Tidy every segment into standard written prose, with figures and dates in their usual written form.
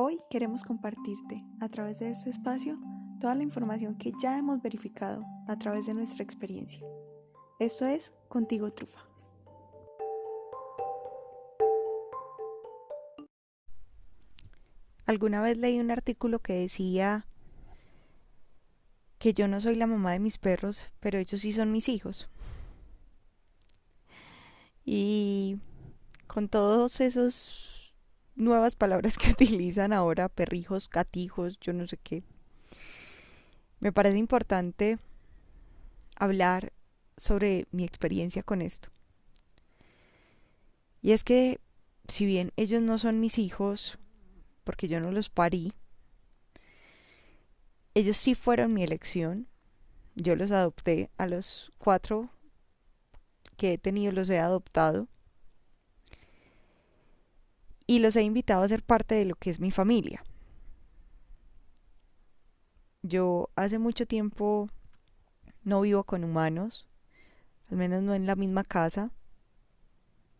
Hoy queremos compartirte, a través de este espacio, toda la información que ya hemos verificado a través de nuestra experiencia. Esto es Contigo Trufa. Alguna vez leí un artículo que decía que yo no soy la mamá de mis perros, pero ellos sí son mis hijos. Y con todos esos nuevas palabras que utilizan ahora, perrijos, gatijos, yo no sé qué, me parece importante hablar sobre mi experiencia con esto. Y es que si bien ellos no son mis hijos, porque yo no los parí, ellos sí fueron mi elección. Yo los adopté a los 4 que he tenido, los he adoptado y los he invitado a ser parte de lo que es mi familia. Yo hace mucho tiempo no vivo con humanos, al menos no en la misma casa.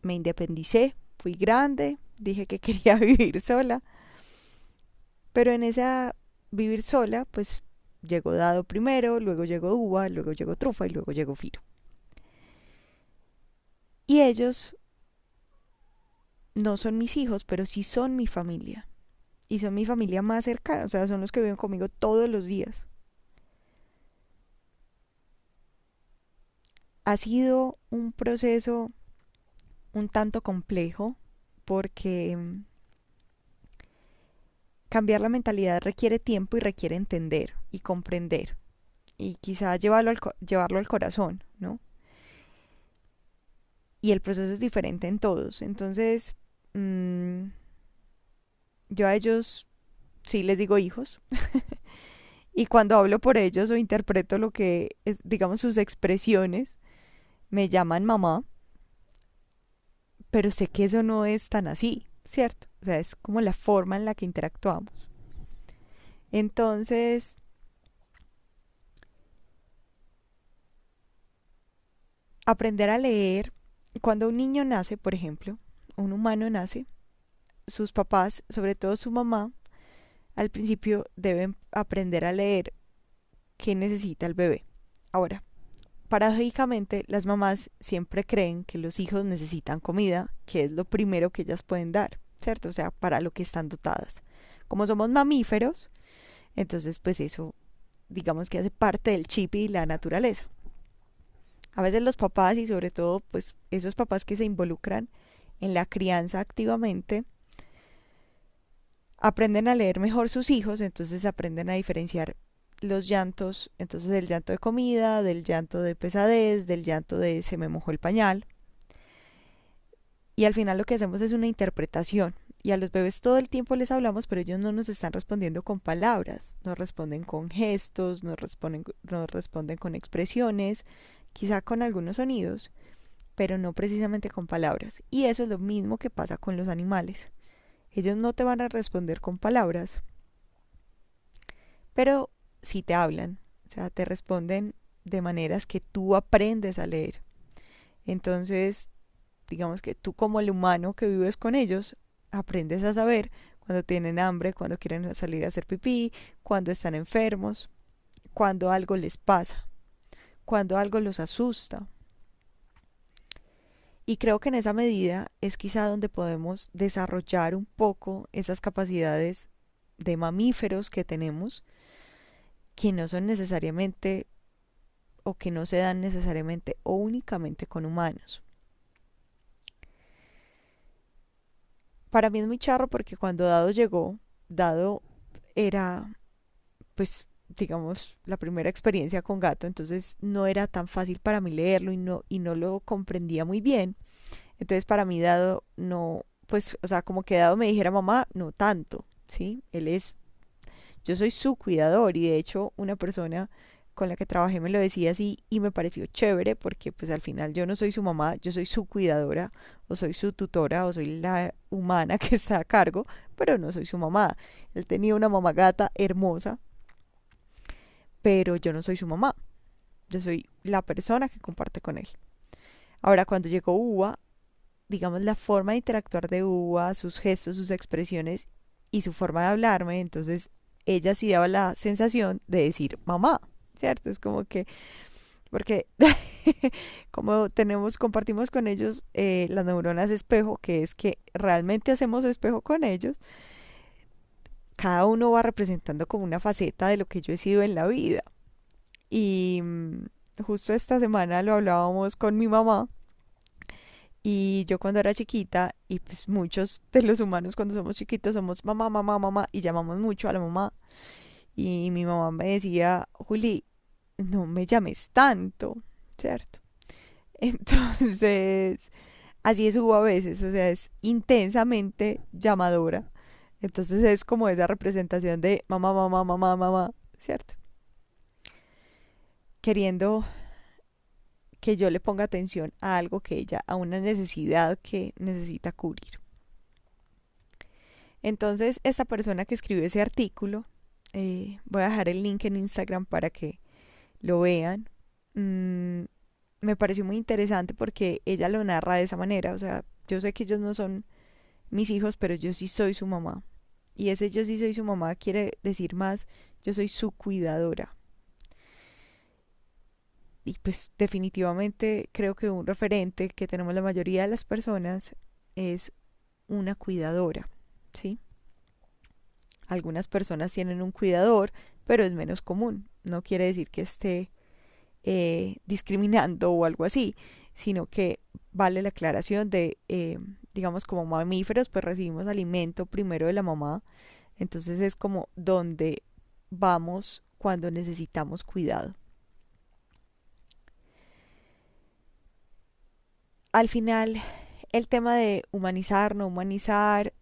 Me independicé, fui grande, dije que quería vivir sola, pero en esa vivir sola, pues llegó Dado primero, luego llegó Uva, luego llegó Trufa y luego llegó Firo. Y ellos no son mis hijos, pero sí son mi familia. Y son mi familia más cercana, o sea, son los que viven conmigo todos los días. Ha sido un proceso un tanto complejo porque cambiar la mentalidad requiere tiempo y requiere entender y comprender y quizá llevarlo al corazón, ¿no? Y el proceso es diferente en todos. Entonces, mmm, yo a ellos sí les digo hijos y cuando hablo por ellos o interpreto lo que es, digamos, sus expresiones, me llaman mamá, pero sé que eso no es tan así, ¿cierto? O sea, es como la forma en la que interactuamos. Entonces, aprender a leer, cuando un niño nace, por ejemplo, un humano nace, sus papás, sobre todo su mamá, al principio deben aprender a leer qué necesita el bebé. Ahora, paradójicamente, las mamás siempre creen que los hijos necesitan comida, que es lo primero que ellas pueden dar, ¿cierto? O sea, para lo que están dotadas. Como somos mamíferos, entonces pues eso, digamos que hace parte del chip y la naturaleza. A veces los papás y sobre todo pues esos papás que se involucran en la crianza activamente aprenden a leer mejor sus hijos, entonces aprenden a diferenciar los llantos, entonces del llanto de comida, del llanto de pesadez, del llanto de se me mojó el pañal. Y al final lo que hacemos es una interpretación. Y a los bebés todo el tiempo les hablamos, pero ellos no nos están respondiendo con palabras, nos responden con gestos, nos responden con expresiones, quizá con algunos sonidos, pero no precisamente con palabras. Y eso es lo mismo que pasa con los animales. Ellos no te van a responder con palabras, pero sí te hablan, o sea, te responden de maneras que tú aprendes a leer. Entonces, digamos que tú como el humano que vives con ellos, aprendes a saber cuando tienen hambre, cuando quieren salir a hacer pipí, cuando están enfermos, cuando algo les pasa, cuando algo los asusta. Y creo que en esa medida es quizá donde podemos desarrollar un poco esas capacidades de mamíferos que tenemos, que no son necesariamente o que no se dan necesariamente o únicamente con humanos. Para mí es muy charro porque cuando Dado llegó, Dado era, pues, digamos, la primera experiencia con gato, entonces no era tan fácil para mí leerlo y no lo comprendía muy bien. Entonces para mí Dado no, pues, o sea, como que Dado me dijera mamá, no tanto, ¿sí? Yo soy su cuidador y de hecho una persona con la que trabajé me lo decía así y me pareció chévere porque pues al final yo no soy su mamá, yo soy su cuidadora o soy su tutora o soy la humana que está a cargo, pero no soy su mamá. Él tenía una mamá gata hermosa, pero yo no soy su mamá, yo soy la persona que comparte con él. Ahora cuando llegó Uva, digamos la forma de interactuar de Uva, sus gestos, sus expresiones y su forma de hablarme, entonces ella sí daba la sensación de decir mamá, ¿cierto? Es como que, porque como compartimos con ellos las neuronas espejo, que es que realmente hacemos espejo con ellos, cada uno va representando como una faceta de lo que yo he sido en la vida. Y justo esta semana lo hablábamos con mi mamá. Y yo cuando era chiquita, y pues muchos de los humanos cuando somos chiquitos somos mamá, mamá, mamá, y llamamos mucho a la mamá. Y mi mamá me decía, Juli, no me llames tanto, ¿cierto? Entonces, así es Hugo a veces, o sea, es intensamente llamadora. Entonces es como esa representación de mamá, mamá, mamá, mamá, ¿cierto? Queriendo que yo le ponga atención a algo que ella, a una necesidad que necesita cubrir. Entonces, esta persona que escribió ese artículo, voy a dejar el link en Instagram para que lo vean. Mm, Me pareció muy interesante porque ella lo narra de esa manera. O sea, yo sé que ellos no son mis hijos, pero yo sí soy su mamá. Y ese yo sí soy su mamá quiere decir más, yo soy su cuidadora. Y pues definitivamente creo que un referente que tenemos la mayoría de las personas es una cuidadora, ¿sí? Algunas personas tienen un cuidador, pero es menos común. No quiere decir que esté discriminando o algo así, sino que vale la aclaración de, digamos, como mamíferos, pues recibimos alimento primero de la mamá, entonces es como donde vamos cuando necesitamos cuidado. Al final, el tema de humanizar, no humanizar,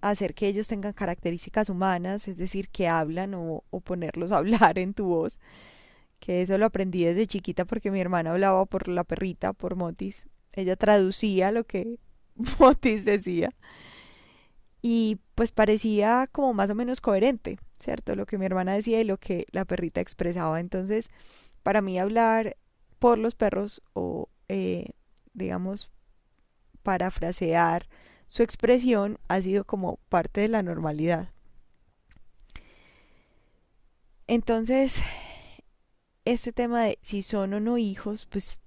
hacer que ellos tengan características humanas, es decir, que hablan o ponerlos a hablar en tu voz, que eso lo aprendí desde chiquita porque mi hermana hablaba por la perrita, por Motis. Ella traducía lo que Motis decía y pues parecía como más o menos coherente, ¿cierto? Lo que mi hermana decía y lo que la perrita expresaba. Entonces, para mí hablar por los perros o, digamos, parafrasear su expresión ha sido como parte de la normalidad. Entonces, este tema de si son o no hijos, pues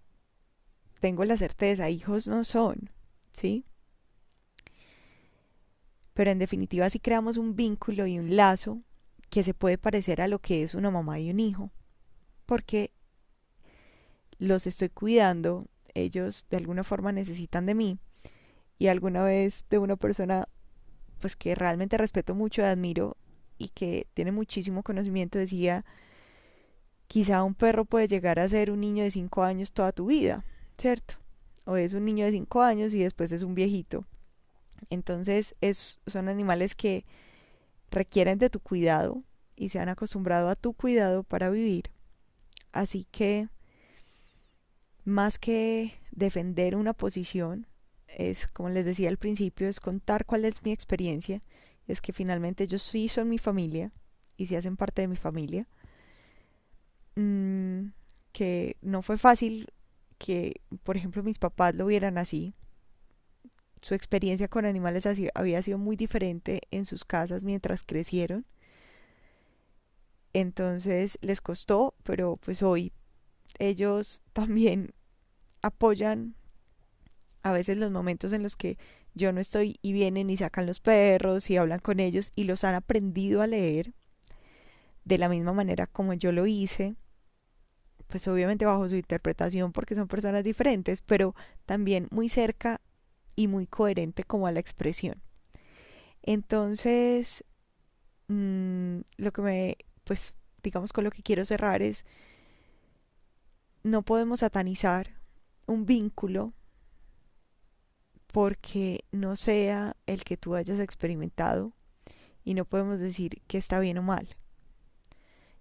tengo la certeza, hijos no son, ¿sí? Pero en definitiva sí creamos un vínculo y un lazo que se puede parecer a lo que es una mamá y un hijo, porque los estoy cuidando, ellos de alguna forma necesitan de mí y alguna vez de una persona pues que realmente respeto mucho y admiro y que tiene muchísimo conocimiento decía, quizá un perro puede llegar a ser un niño de 5 años toda tu vida, ¿cierto? O es un niño de 5 años y después es un viejito. Entonces son animales que requieren de tu cuidado y se han acostumbrado a tu cuidado para vivir. Así que más que defender una posición, es como les decía al principio, es contar cuál es mi experiencia. Es que finalmente ellos sí son mi familia y sí hacen parte de mi familia. Mm, que no fue fácil que, por ejemplo, mis papás lo vieran así. Su experiencia con animales había sido muy diferente en sus casas mientras crecieron. Entonces les costó, pero pues hoy ellos también apoyan a veces los momentos en los que yo no estoy y vienen y sacan los perros y hablan con ellos y los han aprendido a leer de la misma manera como yo lo hice, pues obviamente bajo su interpretación porque son personas diferentes, pero también muy cerca y muy coherente como a la expresión. Entonces, lo que pues digamos con lo que quiero cerrar es, no podemos satanizar un vínculo porque no sea el que tú hayas experimentado y no podemos decir que está bien o mal.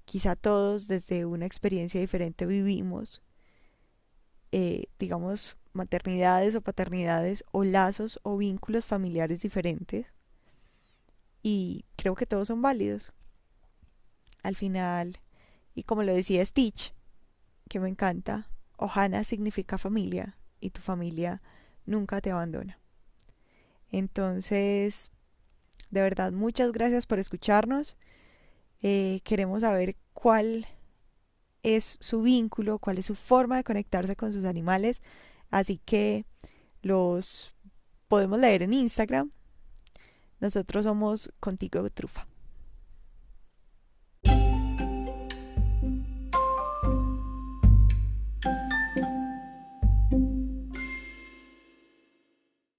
Quizá todos desde una experiencia diferente vivimos, digamos, maternidades o paternidades o lazos o vínculos familiares diferentes y creo que todos son válidos. Al final, y como lo decía Stitch, que me encanta, Ohana significa familia y tu familia nunca te abandona. Entonces, de verdad, muchas gracias por escucharnos. Queremos saber cuál es su vínculo, cuál es su forma de conectarse con sus animales. Así que los podemos leer en Instagram. Nosotros somos Contigo Trufa.